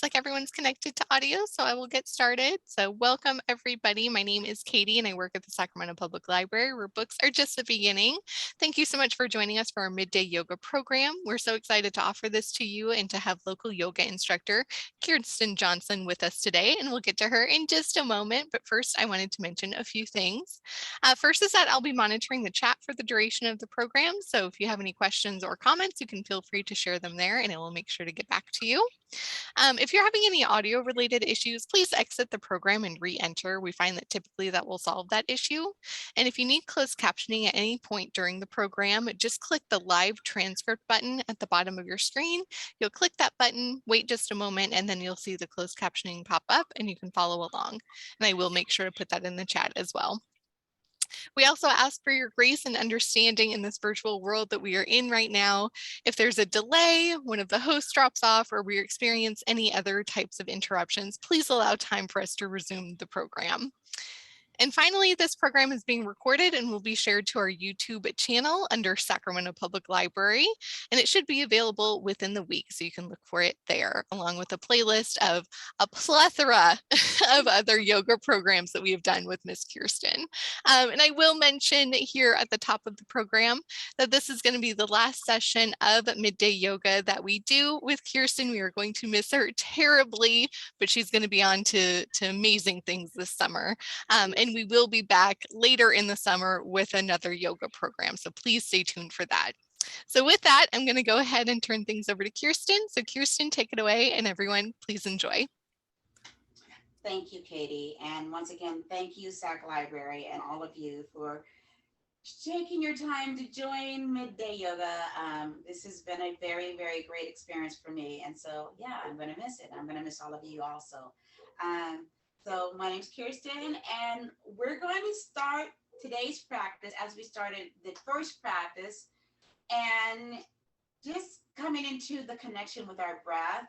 Like everyone's connected to audio, so I will get started. So welcome everybody. My name is Katie and I work at the Sacramento Public Library where books are just the beginning. Thank you so much for joining us for our midday yoga program. We're so excited to offer this to you and to have local yoga instructor Kirsten Johnson with us today, and we'll get to her in just a moment. But first, I wanted to mention a few things. First is that I'll be monitoring the chat for the duration of the program. So if you have any questions or comments, you can feel free to share them there and I will make sure to get back to you. If you're having any audio related issues, please exit the program and re-enter. We find that typically that will solve that issue. And if you need closed captioning at any point during the program, just click the live transcript button at the bottom of your screen. You'll click that button, wait just a moment, and then you'll see the closed captioning pop up and you can follow along. And I will make sure to put that in the chat as well. We also ask for your grace and understanding in this virtual world that we are in right now. If there's a delay, one of the hosts drops off, or we experience any other types of interruptions, please allow time for us to resume the program. And finally, this program is being recorded and will be shared to our YouTube channel under Sacramento Public Library, and it should be available within the week, so you can look for it there, along with a playlist of a plethora of other yoga programs that we have done with Miss Kirsten. And I will mention here at the top of the program that this is going to be the last session of midday yoga that we do with Kirsten. We are going to miss her terribly, but she's going to be on to amazing things this summer. And we will be back later in the summer with another yoga program. So please stay tuned for that. So with that, I'm going to go ahead and turn things over to Kirsten. So Kirsten, take it away, and everyone, please enjoy. Thank you, Katie. And once again, thank you, Sac Library, and all of you for taking your time to join midday yoga. This has been a very, very great experience for me. And so, yeah, I'm going to miss it. I'm going to miss all of you also. So my name's Kirsten, and we're going to start today's practice as we started the first practice, and just coming into the connection with our breath.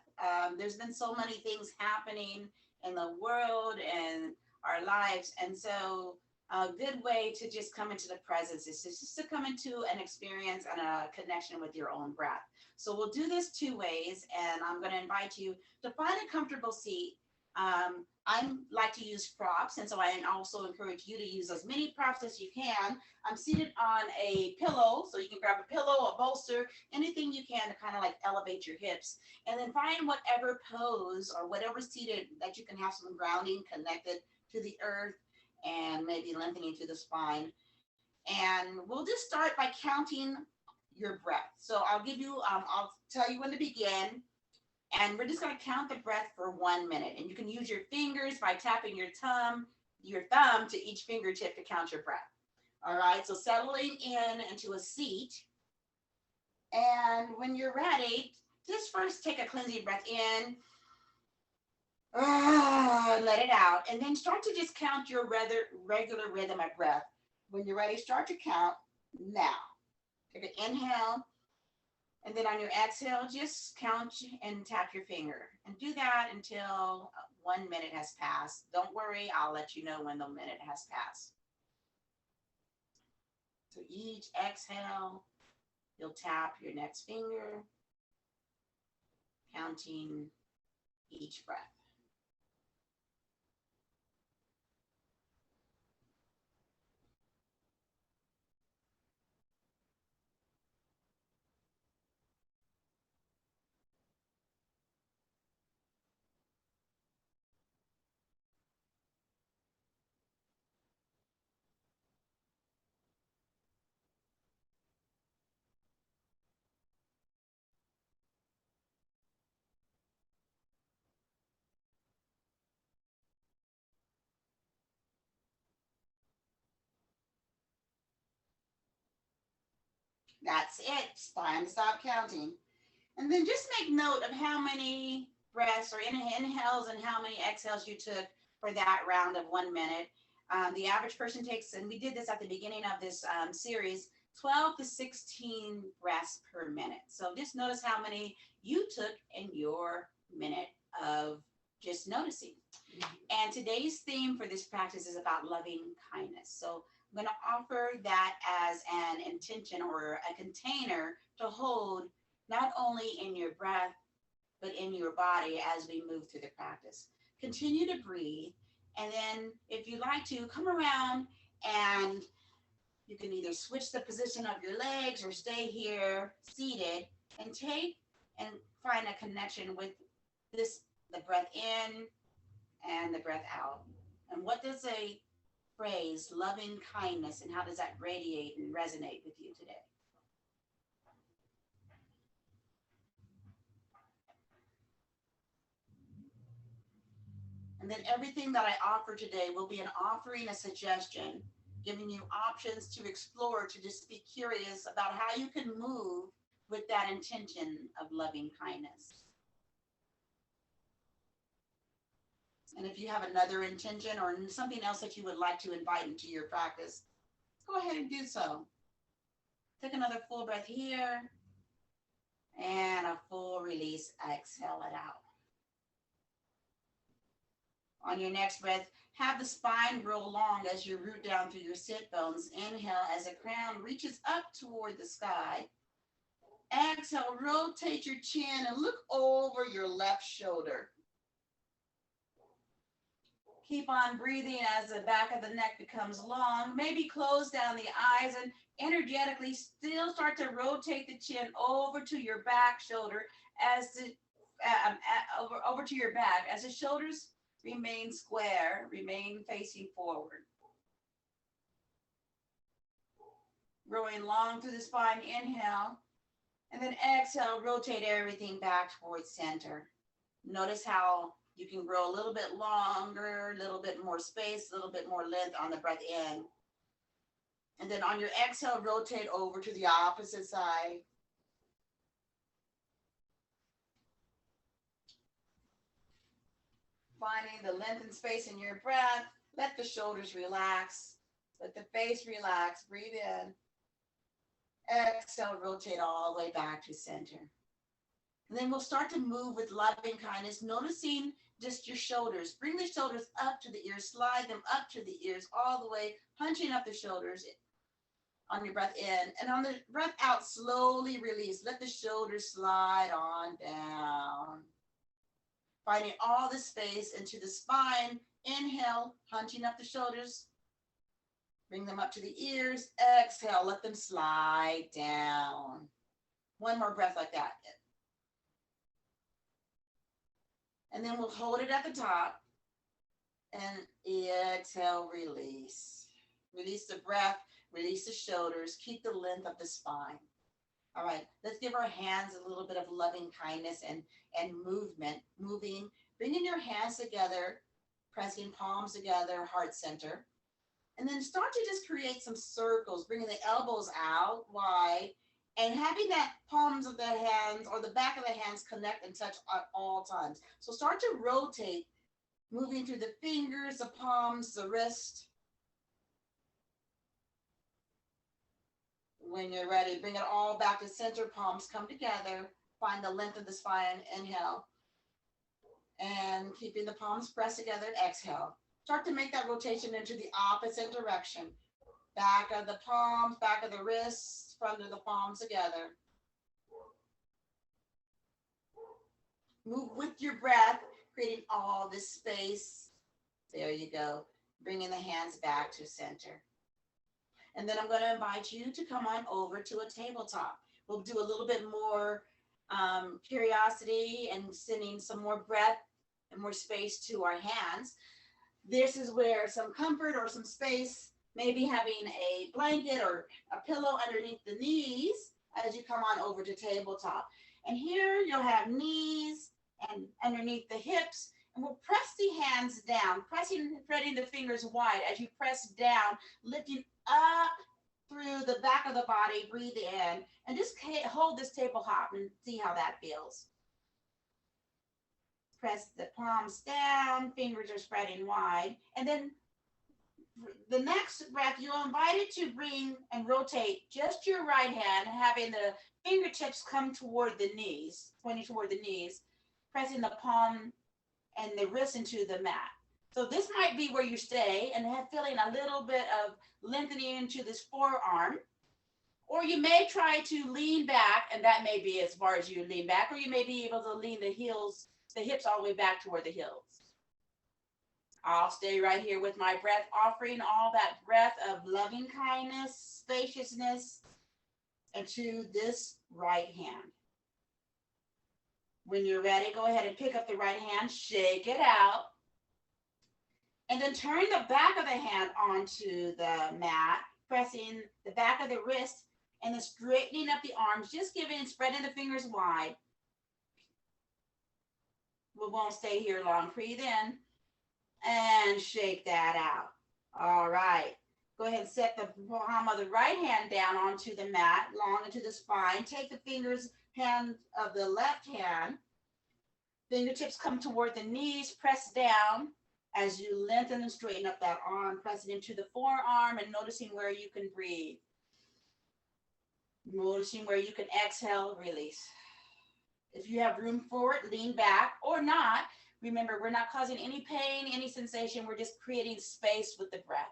There's been so many things happening in the world and our lives, and so a good way to just come into the presence is just to come into an experience and a connection with your own breath. So we'll do this two ways, and I'm going to invite you to find a comfortable seat. I like to use props, and so I also encourage you to use as many props as you can. I'm seated on a pillow, so you can grab a pillow, a bolster, anything you can to kind of like elevate your hips. And then find whatever pose or whatever seated that you can have some grounding connected to the earth and maybe lengthening through the spine. And we'll just start by counting your breath. So I'll tell you when to begin. And we're just going to count the breath for 1 minute. And you can use your fingers by tapping your thumb to each fingertip to count your breath. All right, so settling into a seat. And when you're ready, just first take a cleansing breath in. Let it out. And then start to just count your regular rhythm of breath. When you're ready, start to count now. Take an inhale. And then on your exhale, just count and tap your finger. And do that until 1 minute has passed. Don't worry, I'll let you know when the minute has passed. So each exhale, you'll tap your next finger, counting each breath. That's it. It's time to stop counting. And then just make note of how many breaths or inhales and how many exhales you took for that round of 1 minute. The average person takes, and we did this at the beginning of this series, 12 to 16 breaths per minute. So just notice how many you took in your minute of just noticing. And today's theme for this practice is about loving kindness. So I'm going to offer that as an intention or a container to hold not only in your breath, but in your body as we move through the practice. Continue to breathe. And then if you like to, come around and you can either switch the position of your legs or stay here seated and take and find a connection with this, the breath in and the breath out. And what does a phrase, loving kindness, and how does that radiate and resonate with you today? And then everything that I offer today will be an offering, a suggestion, giving you options to explore, to just be curious about how you can move with that intention of loving kindness. And if you have another intention or something else that you would like to invite into your practice, go ahead and do so. Take another full breath here and a full release. Exhale it out. On your next breath, have the spine grow long as you root down through your sit bones. Inhale as the crown reaches up toward the sky. Exhale, rotate your chin and look over your left shoulder. Keep on breathing as the back of the neck becomes long. Maybe close down the eyes and energetically still start to rotate the chin over to your back shoulder as the over to your back as the shoulders remain square, remain facing forward. Growing long through the spine, inhale, and then exhale, rotate everything back towards center. Notice how you can grow a little bit longer, a little bit more space, a little bit more length on the breath in. And then on your exhale, rotate over to the opposite side. Finding the length and space in your breath. Let the shoulders relax. Let the face relax. Breathe in. Exhale, rotate all the way back to center. And then we'll start to move with loving kindness, noticing just your shoulders. Bring the shoulders up to the ears, slide them up to the ears, all the way, hunching up the shoulders on your breath in. And on the breath out, slowly release. Let the shoulders slide on down. Finding all the space into the spine. Inhale, hunching up the shoulders. Bring them up to the ears. Exhale, let them slide down. One more breath like that. And then we'll hold it at the top. And exhale, release. Release the breath, release the shoulders, keep the length of the spine. All right, let's give our hands a little bit of loving kindness and movement, moving, bringing your hands together, pressing palms together, heart center. And then start to just create some circles, bringing the elbows out wide and having that palms of the hands or the back of the hands connect and touch at all times. So start to rotate, moving through the fingers, the palms, the wrist. When you're ready, bring it all back to center, palms come together, find the length of the spine, inhale. And keeping the palms pressed together, exhale. Start to make that rotation into the opposite direction. Back of the palms, back of the wrists, front of the palms together. Move with your breath, creating all this space. There you go. Bringing the hands back to center. And then I'm going to invite you to come on over to a tabletop. We'll do a little bit more curiosity and sending some more breath and more space to our hands. This is where some comfort or some space, maybe having a blanket or a pillow underneath the knees as you come on over to tabletop. And here you'll have knees and underneath the hips. And we'll press the hands down, spreading the fingers wide as you press down, lifting up through the back of the body, breathe in, and just hold this tabletop and see how that feels. Press the palms down, fingers are spreading wide. And then the next breath, you're invited to bring and rotate just your right hand, having the fingertips come toward the knees, pointing toward the knees, pressing the palm and the wrist into the mat. So this might be where you stay and feeling a little bit of lengthening into this forearm. Or you may try to lean back, and that may be as far as you lean back, or you may be able to lean the hips all the way back toward the heels. I'll stay right here with my breath, offering all that breath of loving kindness, spaciousness into this right hand. When you're ready, go ahead and pick up the right hand, shake it out, and then turn the back of the hand onto the mat, pressing the back of the wrist and then straightening up the arms, just giving and spreading the fingers wide. We won't stay here long. Breathe in and shake that out. All right. Go ahead and set the palm of the right hand down onto the mat, long into the spine. Take the fingers, hand of the left hand. Fingertips come toward the knees, press down as you lengthen and straighten up that arm, pressing into the forearm and noticing where you can breathe. Noticing where you can exhale, release. If you have room for it, lean back or not. Remember, we're not causing any pain, any sensation. We're just creating space with the breath.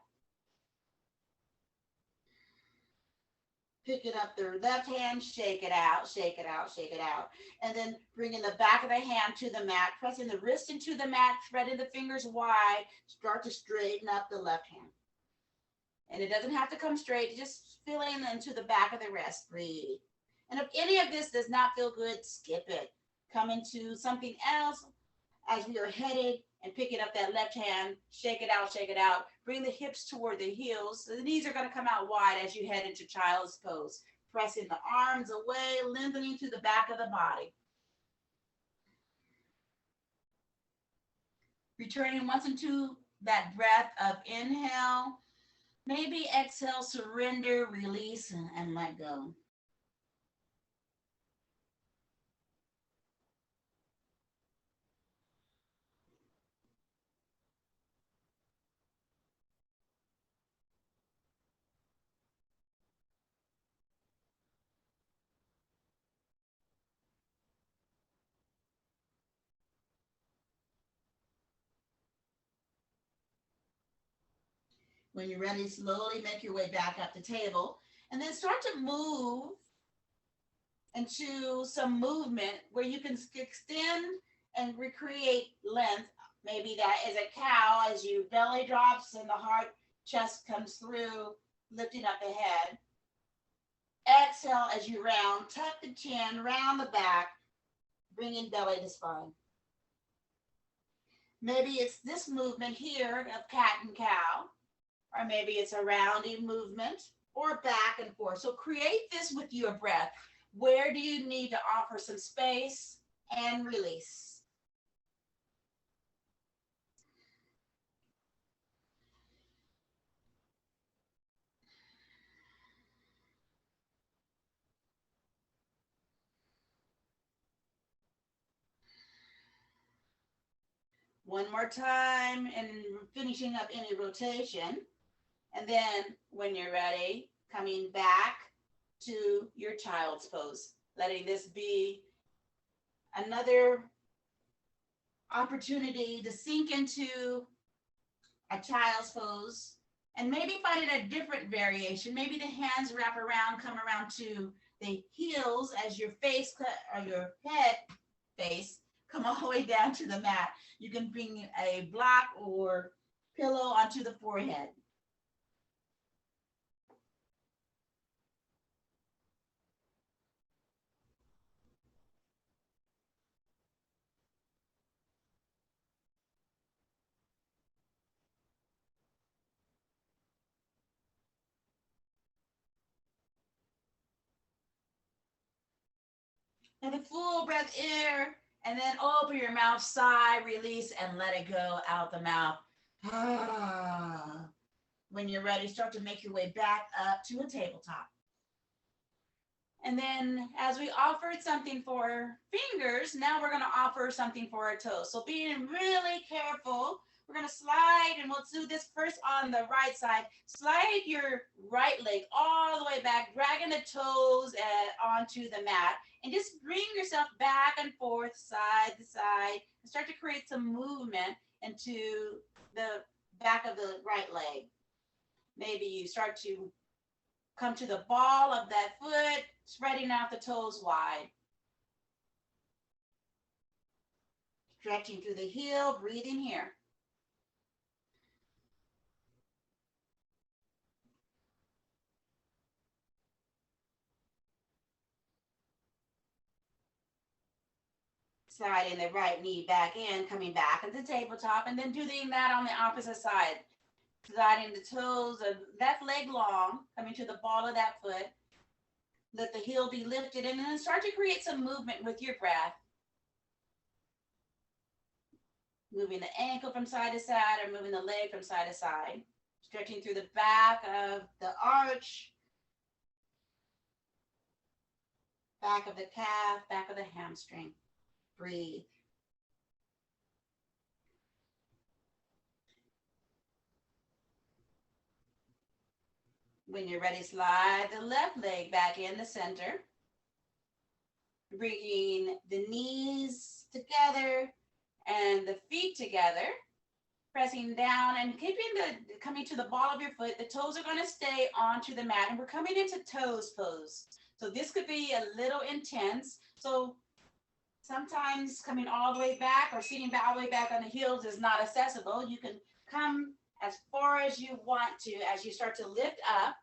Pick it up the left hand, shake it out, shake it out, shake it out. And then bringing the back of the hand to the mat, pressing the wrist into the mat, threading the fingers wide, start to straighten up the left hand. And it doesn't have to come straight, just feeling into the back of the wrist, breathe. And if any of this does not feel good, skip it. Come into something else as we are headed and picking up that left hand, shake it out, shake it out. Bring the hips toward the heels. The knees are going to come out wide as you head into child's pose. Pressing the arms away, lengthening to the back of the body. Returning once into that breath of inhale. Maybe exhale, surrender, release, and let go. When you're ready, slowly make your way back up the table and then start to move into some movement where you can extend and recreate length. Maybe that is a cow as your belly drops and the heart chest comes through, lifting up the head. Exhale as you round, tuck the chin, round the back, bringing belly to spine. Maybe it's this movement here of cat and cow, or maybe it's a rounding movement or back and forth. So create this with your breath. Where do you need to offer some space and release? One more time and finishing up any rotation. And then when you're ready, coming back to your child's pose, letting this be another opportunity to sink into a child's pose and maybe finding a different variation. Maybe the hands wrap around, come around to the heels as your face or your head face come all the way down to the mat. You can bring a block or pillow onto the forehead. And a full breath in, and then open your mouth, sigh, release, and let it go out the mouth. When you're ready, start to make your way back up to a tabletop. And then as we offered something for fingers, now we're going to offer something for our toes. So being really careful, we're going to slide, and we'll do this first on the right side. Slide your right leg all the way back, dragging the toes onto the mat, and just bring yourself back and forth, side to side, and start to create some movement into the back of the right leg. Maybe you start to Come to the ball of that foot, spreading out the toes wide. Stretching through the heel, breathing here. Sliding the right knee back in, coming back into the tabletop, and then doing that on the opposite side. Sliding the toes of left leg long, coming to the ball of that foot. Let the heel be lifted, and then start to create some movement with your breath. Moving the ankle from side to side or moving the leg from side to side. Stretching through the back of the arch, back of the calf, back of the hamstring. Breathe. When you're ready, slide the left leg back in the center. Bringing the knees together and the feet together. Pressing down and coming to the ball of your foot. The toes are going to stay onto the mat, and we're coming into toes pose. So this could be a little intense. So sometimes coming all the way back or sitting all the way back on the heels is not accessible. You can come as far as you want to as you start to lift up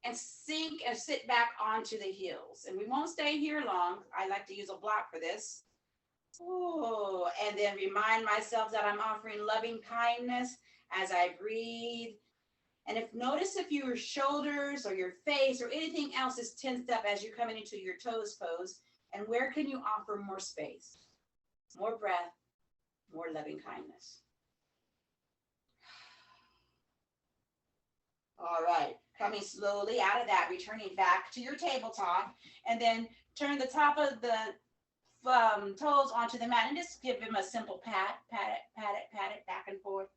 and sink and sit back onto the heels. And we won't stay here long. I like to use a block for this. Oh, and then remind myself that I'm offering loving kindness as I breathe. And notice if your shoulders or your face or anything else is tensed up as you're coming into your toes pose, and where can you offer more space, more breath, more loving kindness. All right, coming slowly out of that, returning back to your tabletop, and then turn the top of the toes onto the mat and just give them a simple pat it back and forth.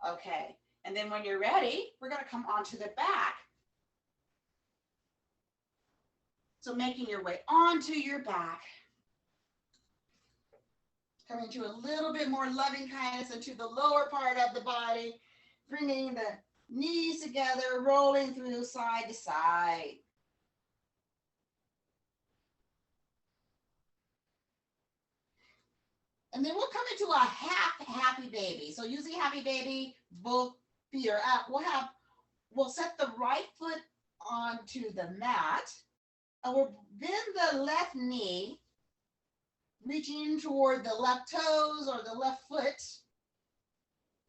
Okay, and then when you're ready, we're going to come onto the back. So making your way onto your back, coming to a little bit more loving kindness into the lower part of the body, bringing the knees together, rolling through side to side. And then we'll come into a half happy baby. So using happy baby, both feet are up. We'll set the right foot onto the mat, and we'll bend the left knee, reaching toward the left toes or the left foot,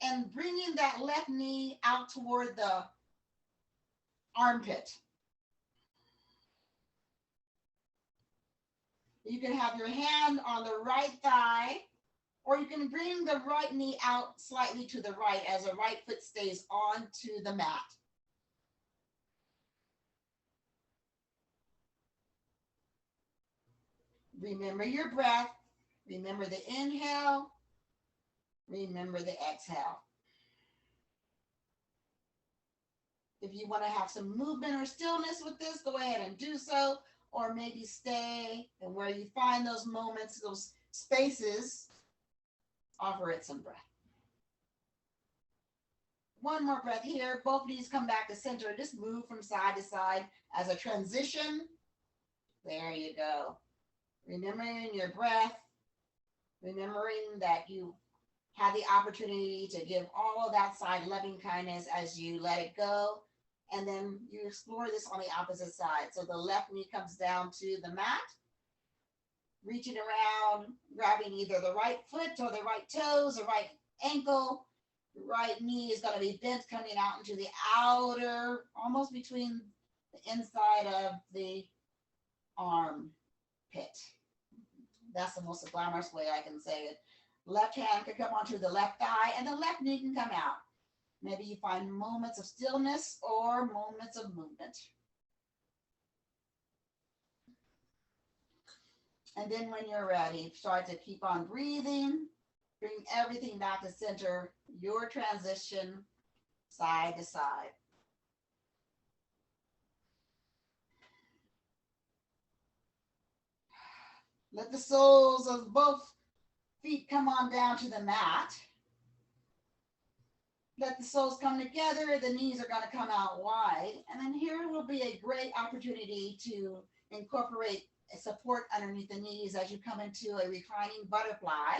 and bringing that left knee out toward the armpit. You can have your hand on the right thigh, or you can bring the right knee out slightly to the right as the right foot stays onto the mat. Remember your breath. Remember the inhale. Remember the exhale. If you want to have some movement or stillness with this, go ahead and do so, or maybe stay, and where you find those moments, those spaces, offer it some breath. One more breath here. Both knees come back to center. Just move from side to side as a transition. There you go. Remembering your breath. Remembering that you have the opportunity to give all of that side loving kindness as you let it go. And then you explore this on the opposite side. So the left knee comes down to the mat. Reaching around, grabbing either the right foot or the right toes, the right ankle. The right knee is going to be bent, coming out into the outer, almost between the inside of the arm pit. That's the most glamorous way I can say it. Left hand can come onto the left thigh, and the left knee can come out. Maybe you find moments of stillness or moments of movement. And then when you're ready, start to keep on breathing. Bring everything back to center, your transition side to side. Let the soles of both feet come on down to the mat. Let the soles come together. The knees are going to come out wide. And then here will be a great opportunity to incorporate a support underneath the knees as you come into a reclining butterfly.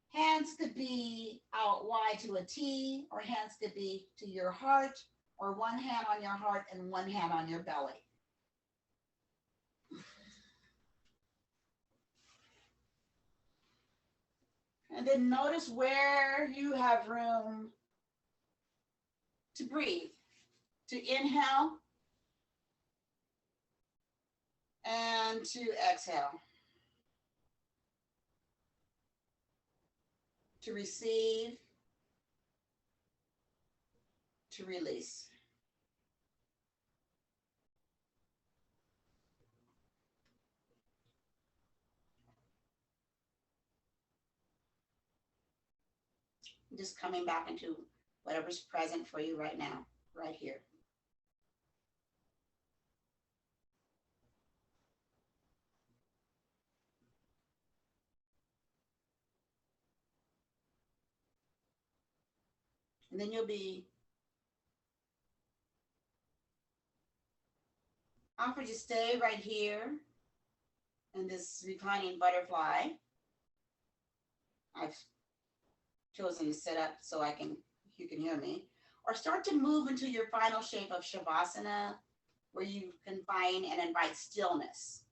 Hands could be out wide to a T, or hands could be to your heart, or one hand on your heart and one hand on your belly. And then notice where you have room to breathe, to inhale and to exhale, to receive, to release. Just coming back into whatever's present for you right now, right here. And then you'll be offered to stay right here in this reclining butterfly. I've chosen to sit up so you can hear me. Or start to move into your final shape of Shavasana, where you can find and invite stillness.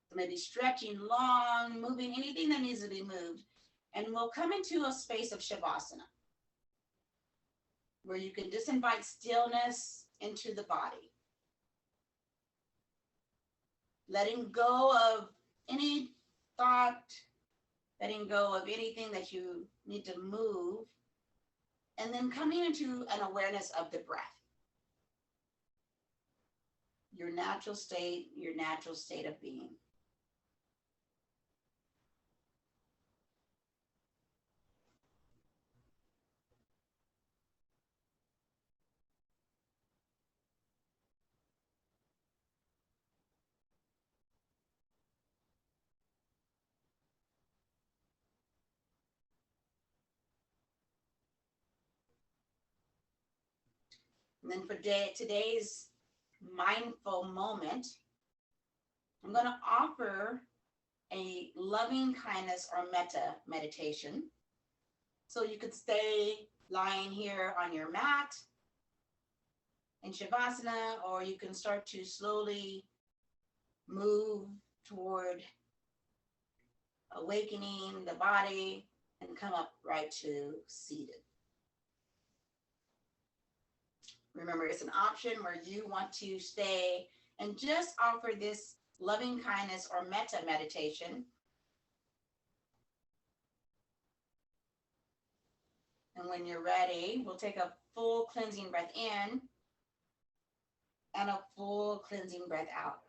So maybe stretching long, moving anything that needs to be moved. And we'll come into a space of Shavasana, where you can just invite stillness into the body. Letting go of any thought, letting go of anything that you need to move, and then coming into an awareness of the breath. Your natural state of being. And then for today's mindful moment, I'm going to offer a loving kindness or metta meditation. So you could stay lying here on your mat in Shavasana, or you can start to slowly move toward awakening the body and come up right to seated. Remember, it's an option where you want to stay and just offer this loving kindness or metta meditation. And when you're ready, we'll take a full cleansing breath in and a full cleansing breath out.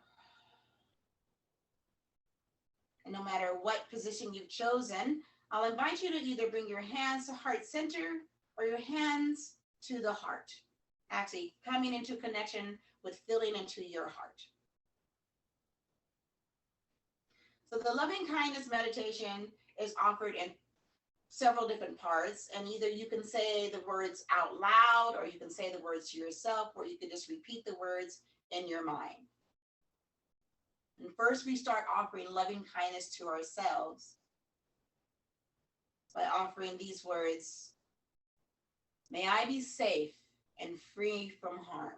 And no matter what position you've chosen, I'll invite you to either bring your hands to heart center or your hands to the heart. Actually, coming into connection with feeling into your heart. So the loving kindness meditation is offered in several different parts, and either you can say the words out loud, or you can say the words to yourself, or you can just repeat the words in your mind. And first, we start offering loving kindness to ourselves by offering these words. May I be safe and free from harm.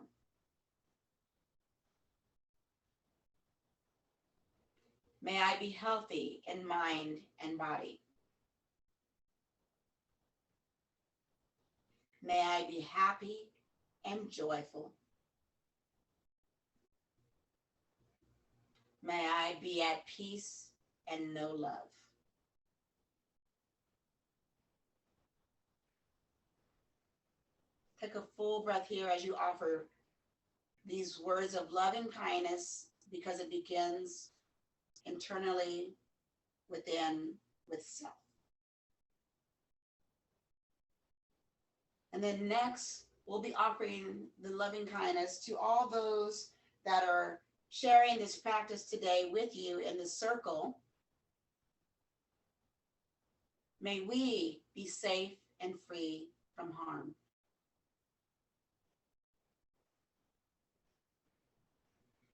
May I be healthy in mind and body. May I be happy and joyful. May I be at peace and know love. Take a full breath here as you offer these words of loving kindness, because it begins internally within with self. And then next, we'll be offering the loving kindness to all those that are sharing this practice today with you in the circle. May we be safe and free from harm.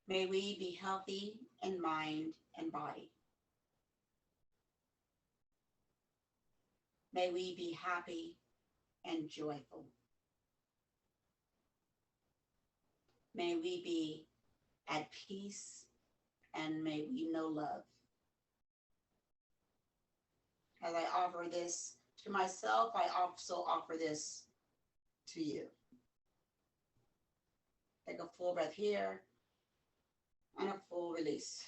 May we be healthy in mind and body. May we be happy and joyful. May we be at peace and may we know love. As I offer this to myself, I also offer this to you. Take a full breath here and a full release.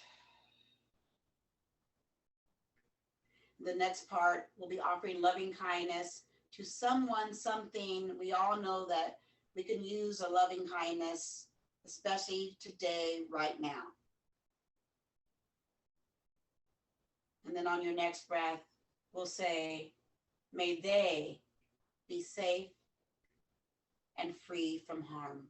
The next part, we'll be offering loving kindness to someone, something. We all know that we can use a loving kindness, especially today, right now. And then on your next breath, we'll say, may they be safe and free from harm.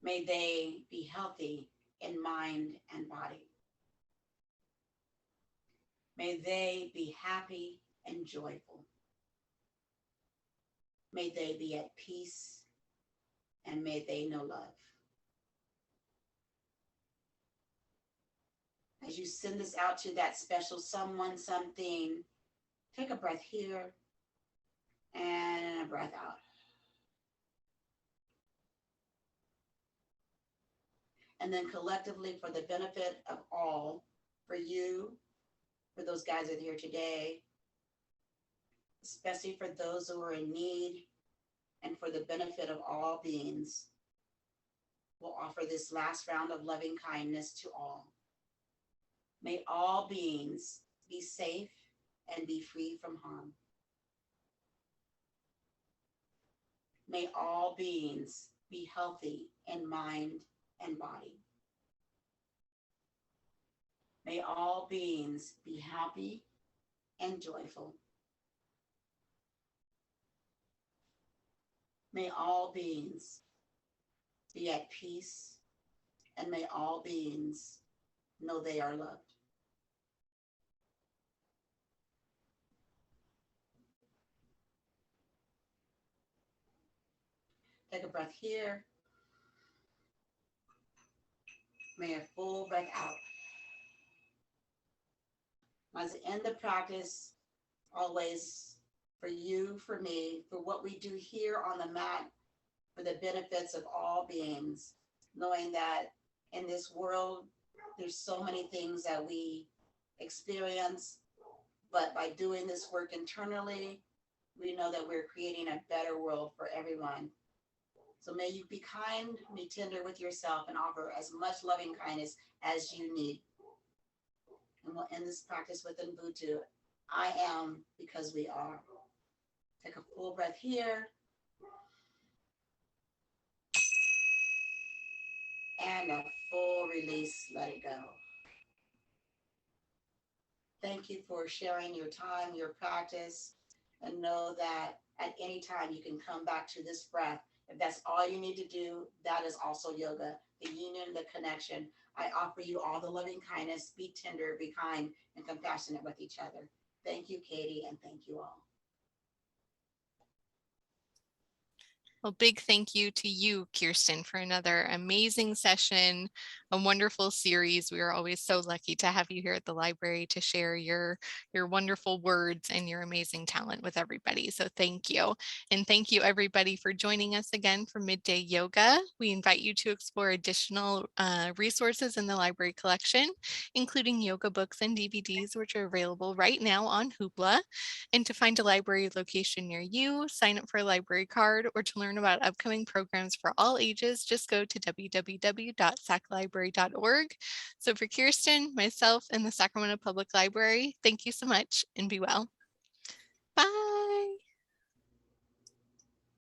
May they be healthy in mind and body. May they be happy and joyful. May they be at peace and may they know love. As you send this out to that special someone, something, take a breath here and a breath out. And then collectively, for the benefit of all, for you, for those guys that are here today, especially for those who are in need, and for the benefit of all beings, we'll offer this last round of loving kindness to all. May all beings be safe and be free from harm. May all beings be healthy in mind and body. May all beings be happy and joyful. May all beings be at peace, and may all beings know they are loved. Take a breath here. May a full breath out. As I end the practice, always for you, for me, for what we do here on the mat, for the benefits of all beings, knowing that in this world, there's so many things that we experience, but by doing this work internally, we know that we're creating a better world for everyone. So may you be kind, be tender with yourself, and offer as much loving kindness as you need. And we'll end this practice with Ubuntu. I am because we are. Take a full breath here. And a full release, let it go. Thank you for sharing your time, your practice, and know that at any time you can come back to this breath. If that's all you need to do, that is also yoga, the union, the connection. I offer you all the loving kindness. Be tender, be kind, and compassionate with each other. Thank you, Katie, and thank you all. Well, big thank you to you, Kirsten, for another amazing session, a wonderful series. We are always so lucky to have you here at the library to share your wonderful words and your amazing talent with everybody. So thank you. And thank you, everybody, for joining us again for Midday Yoga. We invite you to explore additional resources in the library collection, including yoga books and DVDs, which are available right now on Hoopla. And to find a library location near you, sign up for a library card, or to learn about upcoming programs for all ages, just go to www.saclibrary.org. So for Kirsten, myself, and the Sacramento Public Library, thank you so much and be well. Bye.